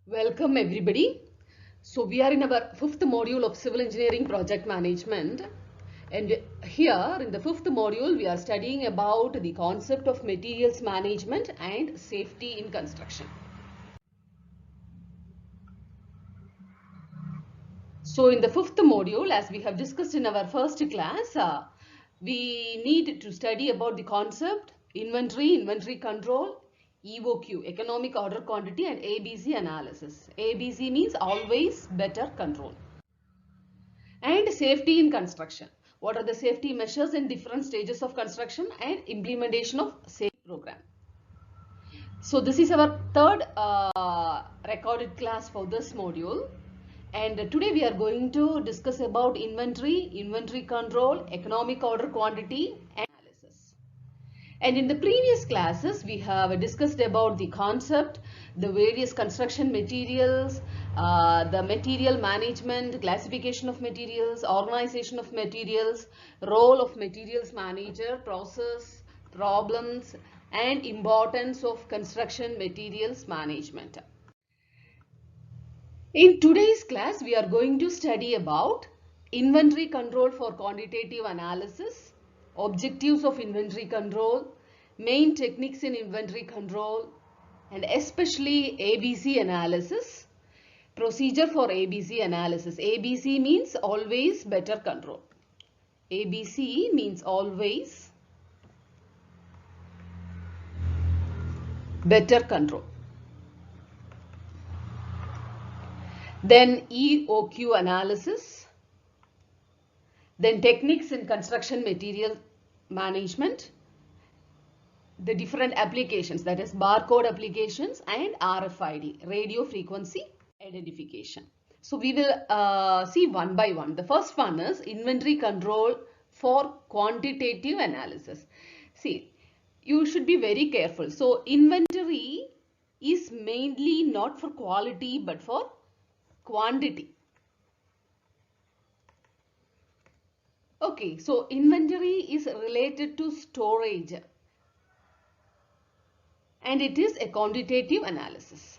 Welcome everybody. So we are in our fifth module of civil engineering project management, and here in the fifth module we are studying about the concept of materials management and safety in construction. So in the fifth module, as we have discussed in our first class, we need to study about the concept inventory control, EOQ, economic order quantity, and ABC analysis. ABC means always better control. And safety in construction. What are the safety measures in different stages of construction and implementation of safety program. So this is our third recorded class for this module. And today we are going to discuss about inventory control, economic order quantity and analysis. And in the previous classes, we have discussed about the concept, the various construction materials, the material management, classification of materials, organization of materials, role of materials manager, process, problems, and importance of construction materials management. In today's class, we are going to study about inventory control for quantitative analysis, objectives of inventory control, main techniques in inventory control, and especially ABC analysis, procedure for ABC analysis. ABC means always better control. ABC means always better control. Then EOQ analysis, then techniques in construction material management, the different applications, that is barcode applications and RFID, radio frequency identification. So we will see one by one. The first one is inventory control for quantitative analysis. See, you should be very careful. So inventory is mainly not for quality but for quantity. Okay, so inventory is related to storage and it is a quantitative analysis.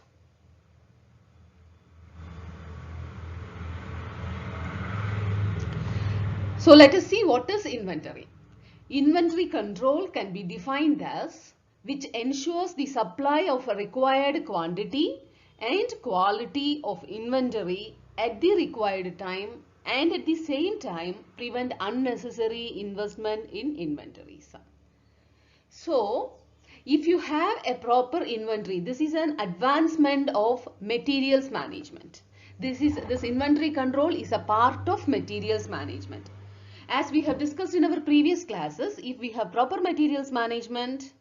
So let us see what is inventory. Inventory control can be defined as which ensures the supply of a required quantity and quality of inventory at the required time and at the same time prevent unnecessary investment in inventories. So if you have a proper inventory, this is an advancement of materials management. This inventory control is a part of materials management. As we have discussed in our previous classes, if we have proper materials management,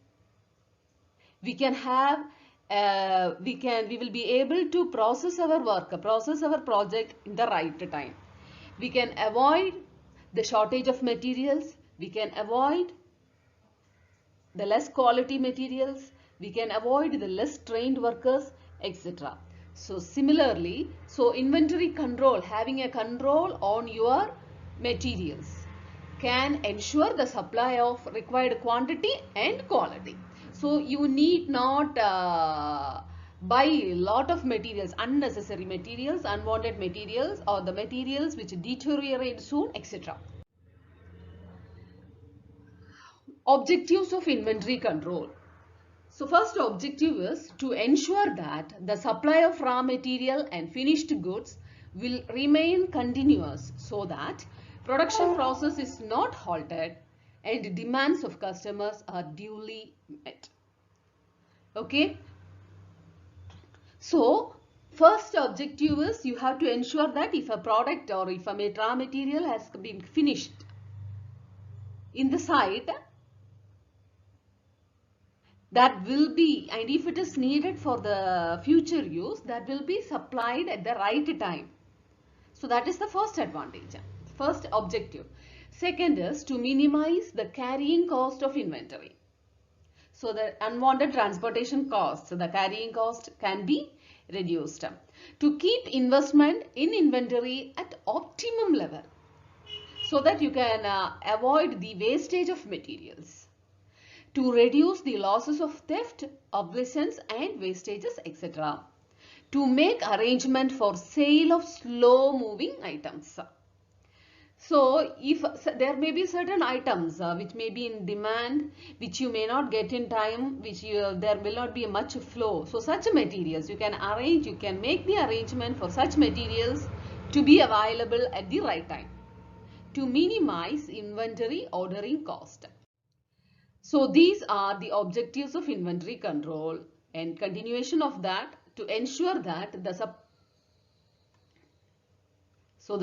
we can have we will be able to process our work, process our project in the right time. We can avoid the shortage of materials, we can avoid the less quality materials, we can avoid the less trained workers, etc. So similarly, inventory control, having a control on your materials can ensure the supply of required quantity and quality. So you need not buy a lot of materials, unnecessary materials, unwanted materials, or the materials which deteriorate soon, etc. Objectives of inventory control. So first objective is to ensure that the supply of raw material and finished goods will remain continuous so that production process is not halted and demands of customers are duly met. Okay. So first objective is you have to ensure that if a product or if a raw material has been finished in the site, that will be, and if it is needed for the future use, that will be supplied at the right time. So that is the first advantage, first objective. Second is to minimize the carrying cost of inventory. So the unwanted transportation costs, the carrying cost can be reduced. To keep investment in inventory at optimum level so that you can avoid the wastage of materials. To reduce the losses of theft, obsolescence and wastages, etc. to make arrangement for sale of slow moving items. So if there may be certain items which may be in demand, which you may not get in time, there will not be much flow. So such materials you can arrange, you can make the arrangement for such materials to be available at the right time to minimize inventory ordering cost. So these are the objectives of inventory control, and continuation of that to ensure that the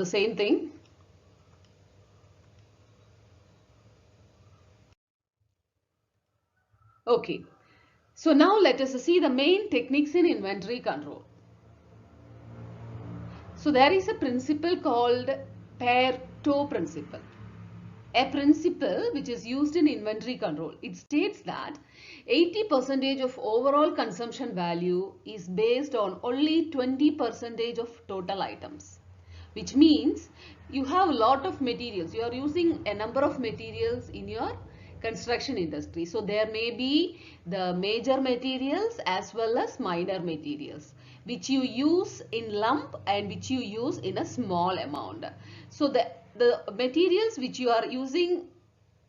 same thing. Okay, so now let us see the main techniques in inventory control. So there is a principle called Pareto principle, a principle which is used in inventory control. It states that 80% of overall consumption value is based on only 20% of total items, which means you have a lot of materials. You are using a number of materials in your construction industry. So there may be the major materials as well as minor materials which you use in lump and which you use in a small amount. So the materials which you are using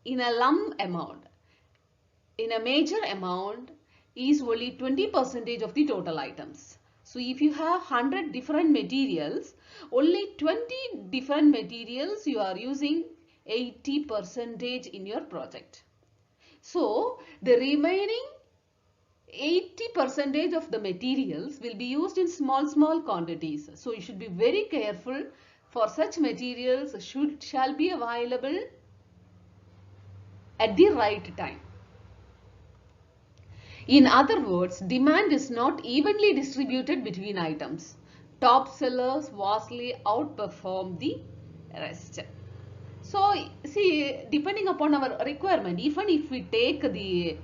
in a lump amount, in a major amount, is only 20% of the total items. So if you have 100 different materials, only 20 different materials you are using 80% in your project. So the remaining 80% of the materials will be used in small quantities. So you should be very careful for such materials shall be available at the right time. In other words, demand is not evenly distributed between items. Top sellers vastly outperform the rest. So see, depending upon our requirement, even if we take the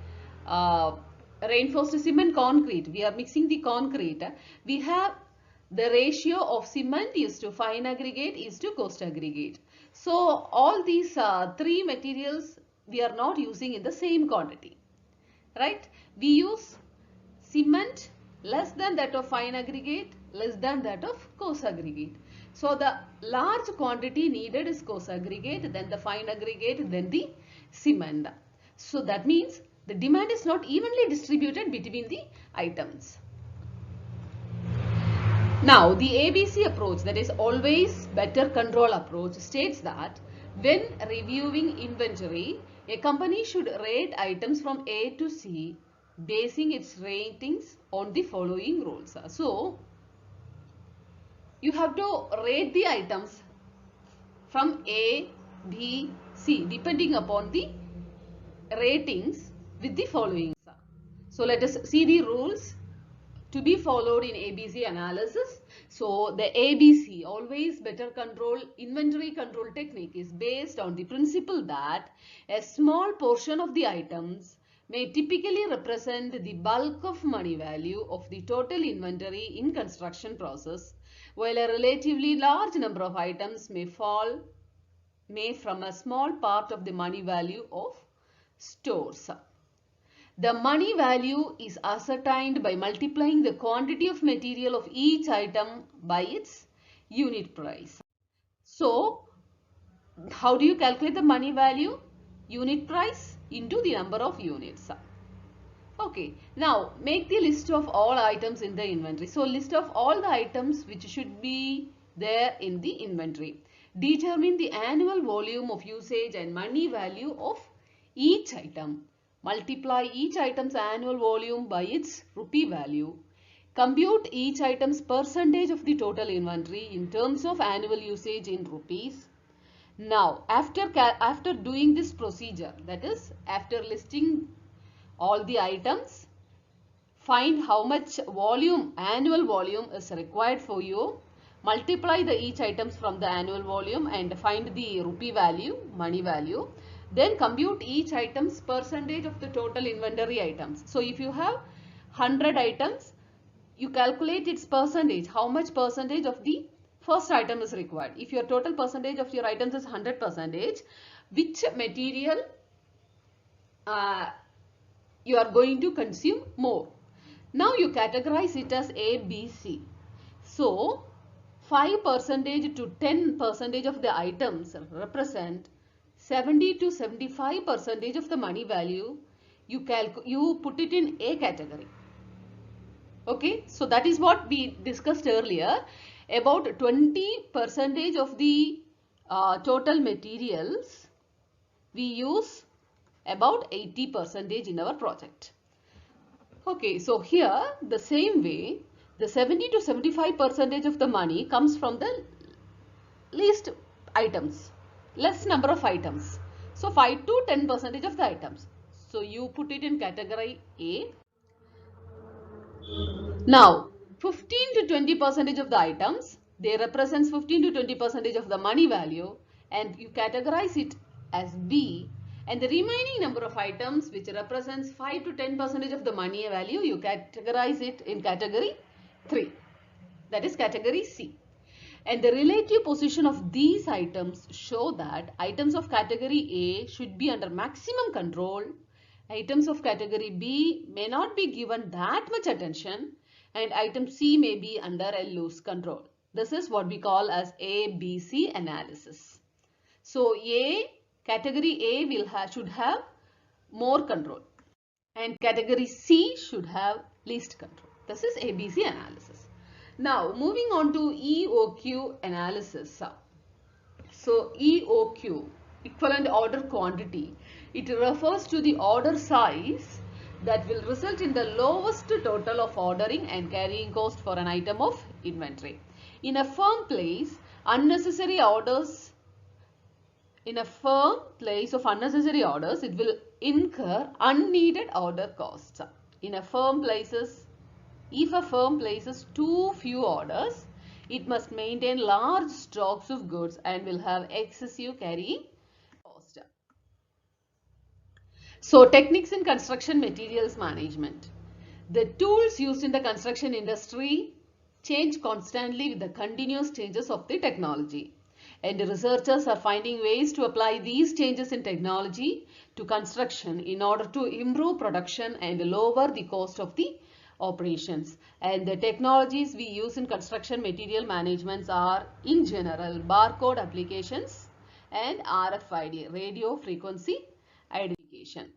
reinforced cement concrete, we are mixing the concrete, we have the ratio of cement is to fine aggregate is to coarse aggregate. So all these three materials we are not using in the same quantity, right? We use cement less than that of fine aggregate, less than that of coarse aggregate. So the large quantity needed is coarse aggregate, then the fine aggregate, then the cement. So that means the demand is not evenly distributed between the items. Now the ABC approach, that is always better control approach, states that when reviewing inventory, a company should rate items from A to C, basing its ratings on the following rules. So you have to rate the items from A, B, C depending upon the ratings with the following. So let us see the rules to be followed in ABC analysis. So the ABC, always better control, inventory control technique is based on the principle that a small portion of the items may typically represent the bulk of money value of the total inventory in construction process, while a relatively large number of items may from a small part of the money value of stores. The money value is ascertained by multiplying the quantity of material of each item by its unit price. So, how do you calculate the money value? Unit price into the number of units. Okay, now make the list of all items in the inventory. So, list of all the items which should be there in the inventory. Determine the annual volume of usage and money value of each item. Multiply each item's annual volume by its rupee value. Compute each item's percentage of the total inventory in terms of annual usage in rupees. Now, after doing this procedure, that is, after listing all the items, find how much volume, annual volume is required for you. Multiply each items from the annual volume and find the rupee value, money value. Then compute each item's percentage of the total inventory items. So if you have 100 items, you calculate its percentage, how much percentage of the first item is required. If your total percentage of your items is 100%, which material you are going to consume more. Now you categorize it as A, B, C. So 5% to 10% of the items represent 70 to 75% of the money value. You put it in A category. Okay, so that is what we discussed earlier. About 20% of the total materials, we use about 80% in our project. Okay, so here the same way, the 70 to 75% of the money comes from the least items, less number of items. So 5 to 10% of the items. So you put it in category A. Now 15 to 20% of the items, they represents 15 to 20% of the money value, and you categorize it as B, and the remaining number of items which represents 5 to 10% of the money value, you categorize it in category 3, that is category C. And the relative position of these items show that items of category A should be under maximum control, items of category B may not be given that much attention, and item C may be under a loose control. This is what we call as ABC analysis. So category A should have more control, and category C should have least control. This is ABC analysis. Now moving on to EOQ analysis. So EOQ, equivalent order quantity, it refers to the order size that will result in the lowest total of ordering and carrying cost for an item of inventory. In a firm place, unnecessary orders, it will incur unneeded order costs. In a firm places, if a firm places too few orders, it must maintain large stocks of goods and will have excessive carrying cost. So techniques in construction materials management. The tools used in the construction industry change constantly with the continuous changes of the technology. And the researchers are finding ways to apply these changes in technology to construction in order to improve production and lower the cost of the operations. And the technologies we use in construction material management are in general barcode applications and RFID, radio frequency identification.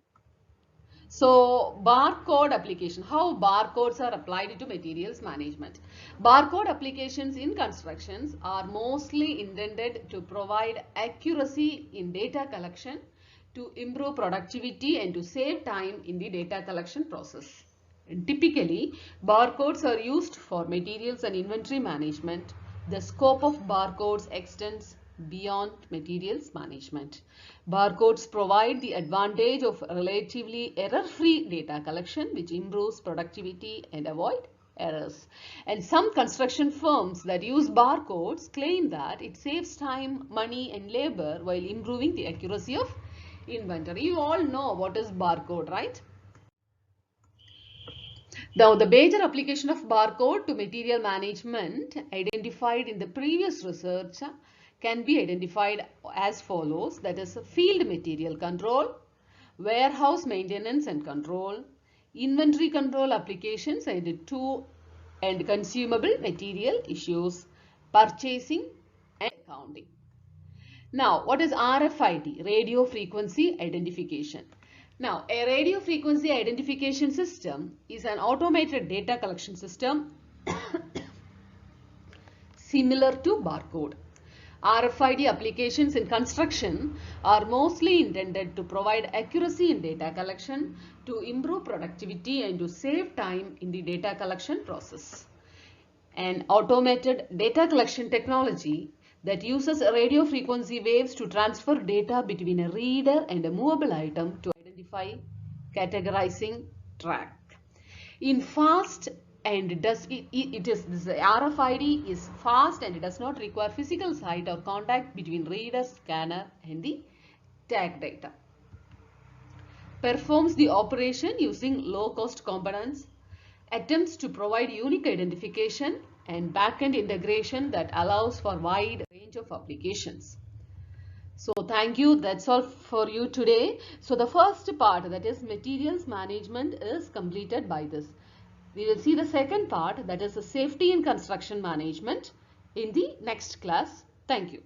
So barcode application, how barcodes are applied to materials management. Barcode applications in constructions are mostly intended to provide accuracy in data collection, to improve productivity and to save time in the data collection process. And typically, barcodes are used for materials and inventory management. The scope of barcodes extends beyond materials management. Barcodes provide the advantage of relatively error-free data collection, which improves productivity and avoid errors. And some construction firms that use barcodes claim that it saves time, money and labor while improving the accuracy of inventory. You all know what is barcode, right? Now, the major application of barcode to material management identified in the previous research can be identified as follows, that is field material control, warehouse maintenance and control, inventory control applications and consumable material issues, purchasing and accounting. Now, what is RFID? Radio frequency identification. Now, a radio frequency identification system is an automated data collection system similar to barcode. RFID applications in construction are mostly intended to provide accuracy in data collection, to improve productivity and to save time in the data collection process. An automated data collection technology that uses radio frequency waves to transfer data between a reader and a movable item to identify, categorizing, track. In fast and RFID is fast and it does not require physical sight or contact between reader, scanner and the tag data. Performs the operation using low-cost components, attempts to provide unique identification and back-end integration that allows for wide range of applications. So thank you. That's all for you today. So the first part, that is materials management, is completed by this. We will see the second part, that is the safety in construction management, in the next class. Thank you.